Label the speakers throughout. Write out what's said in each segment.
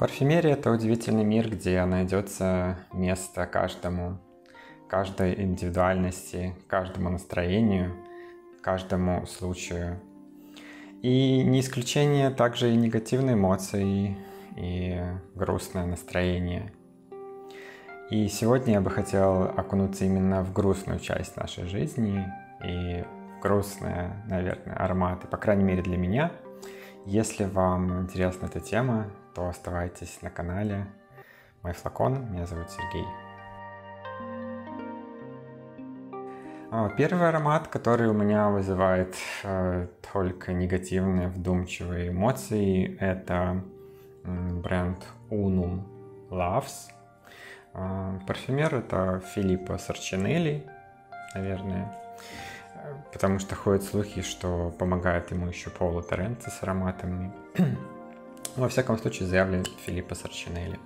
Speaker 1: Парфюмерия – это удивительный мир, где найдется место каждому, каждой индивидуальности, каждому настроению, каждому случаю. И не исключение также и негативные эмоции, и грустное настроение. И сегодня я бы хотел окунуться именно в грустную часть нашей жизни и в грустные, наверное, ароматы, по крайней мере для меня. Если вам интересна эта тема, то оставайтесь на канале Мой флакон. Меня зовут Сергей. Первый аромат, который у меня вызывает только негативные, вдумчивые эмоции, это бренд Unum Loves. Парфюмер это Филиппо Сарчинелли, наверное, потому что ходят слухи, что помогает ему еще Паоло Торренци с ароматами. Во всяком случае заявлен Филиппо Сарчинелли.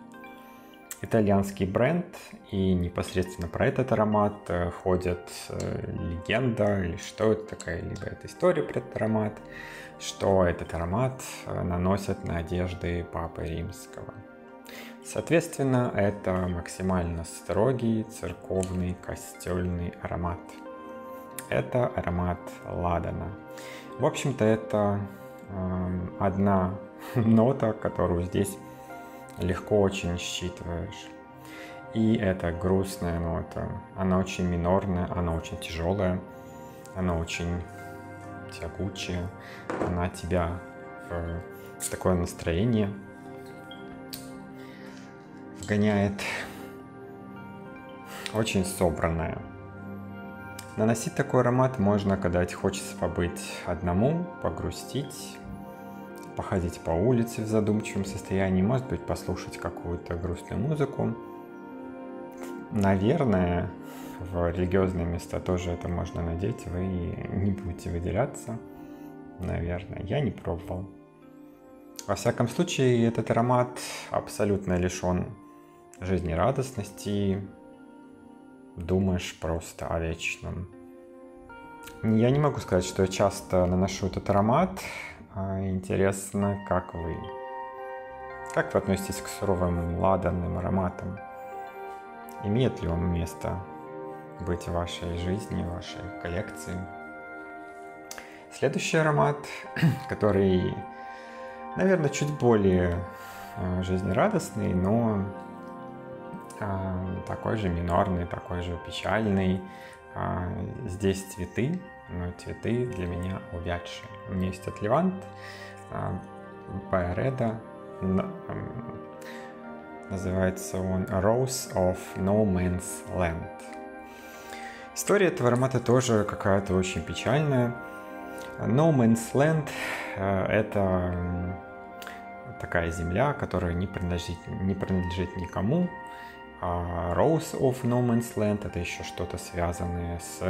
Speaker 1: Итальянский бренд, и непосредственно про этот аромат ходит легенда, или что это такая, либо это история про этот аромат, что этот аромат наносят на одежды Папы Римского. Соответственно, это максимально строгий церковный костельный аромат. Это аромат ладана. В общем-то, это одна нота, которую здесь легко очень считываешь. И это грустная нота. Она очень минорная, она очень тяжелая, она очень тягучая. Она тебя в такое настроение вгоняет, очень собранная. Наносить такой аромат можно, когда хочется побыть одному, погрустить, походить по улице в задумчивом состоянии, может быть, послушать какую-то грустную музыку. Наверное, в религиозные места тоже это можно надеть, вы не будете выделяться. Наверное, я не пробовал. Во всяком случае, этот аромат абсолютно лишен жизнерадостности. Думаешь просто о вечном. Я не могу сказать, что я часто наношу этот аромат. Интересно, как вы? Как вы относитесь к суровым ладанным ароматам? Имеет ли он место быть в вашей жизни, в вашей коллекции? Следующий аромат, который, наверное, чуть более жизнерадостный, но такой же минорный, такой же печальный. Здесь цветы, но цветы для меня увядшие. У меня есть от Левант, Byredo, называется он Rose of No Man's Land. История этого аромата тоже какая-то очень печальная. No Man's Land – это такая земля, которая не принадлежит никому. А Rose of No Man's Land – это еще что-то связанное с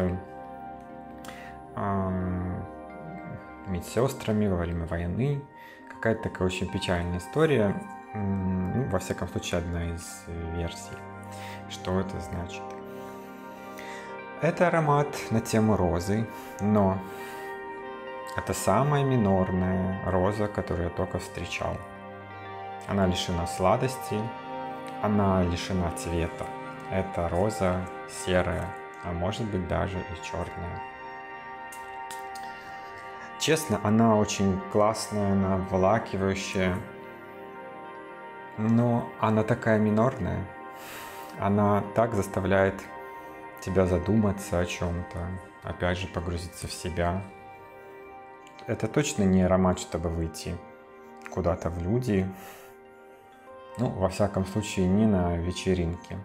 Speaker 1: медсестрами во время войны. Какая-то такая очень печальная история. Ну, во всяком случае, одна из версий. Что это значит? Это аромат на тему розы, но это самая минорная роза, которую я только встречал. Она лишена сладости, она лишена цвета. Это роза серая, а может быть даже и черная. Честно, она очень классная, она обволакивающая, но она такая минорная. Она так заставляет тебя задуматься о чем-то, опять же погрузиться в себя. Это точно не аромат, чтобы выйти куда-то в люди. Ну, во всяком случае, не на вечеринке.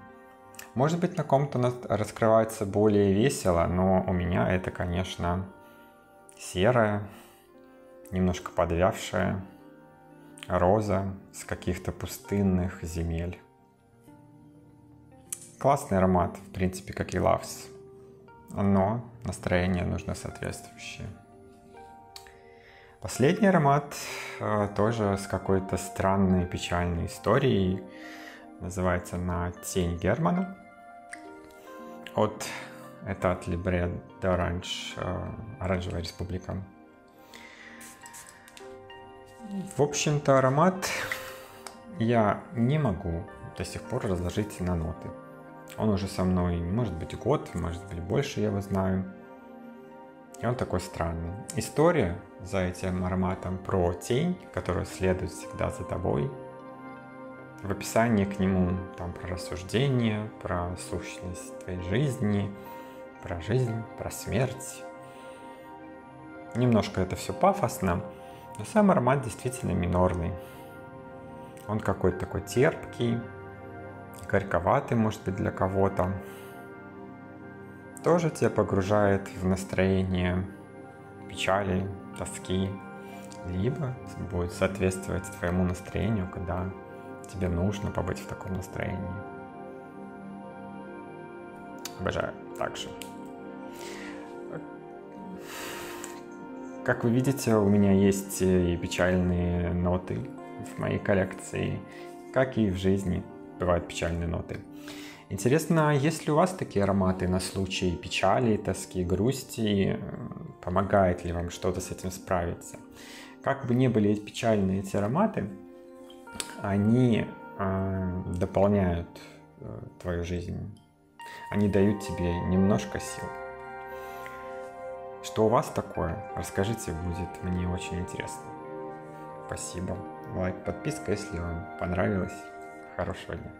Speaker 1: Может быть, на ком-то раскрывается более весело, но у меня это, конечно, серая, немножко подвявшая роза с каких-то пустынных земель. Классный аромат, в принципе, как и Loves, но настроение нужно соответствующее. Последний аромат тоже с какой-то странной печальной историей. Называется «На тень Германа». Это от Libre d'Orange, Оранжевая республика. В общем-то, аромат я не могу до сих пор разложить на ноты. Он уже со мной, может быть, год, может быть, больше я его знаю. И он такой странный. История за этим ароматом про тень, которая следует всегда за тобой. В описании к нему там про рассуждение, про сущность твоей жизни, про жизнь, про смерть. Немножко это все пафосно, но сам аромат действительно минорный. Он какой-то такой терпкий, горьковатый, может быть, для кого-то. Тоже тебя погружает в настроение печали, тоски, либо будет соответствовать твоему настроению, когда тебе нужно побыть в таком настроении. Обожаю также. Как вы видите, у меня есть и печальные ноты в моей коллекции, как и в жизни бывают печальные ноты. Интересно, есть ли у вас такие ароматы на случай печали, тоски, грусти? Помогает ли вам что-то с этим справиться? Как бы ни были печальные эти ароматы, они дополняют твою жизнь. Они дают тебе немножко сил. Что у вас такое? Расскажите, будет мне очень интересно. Спасибо. Лайк, подписка, если вам понравилось. Хорошего дня.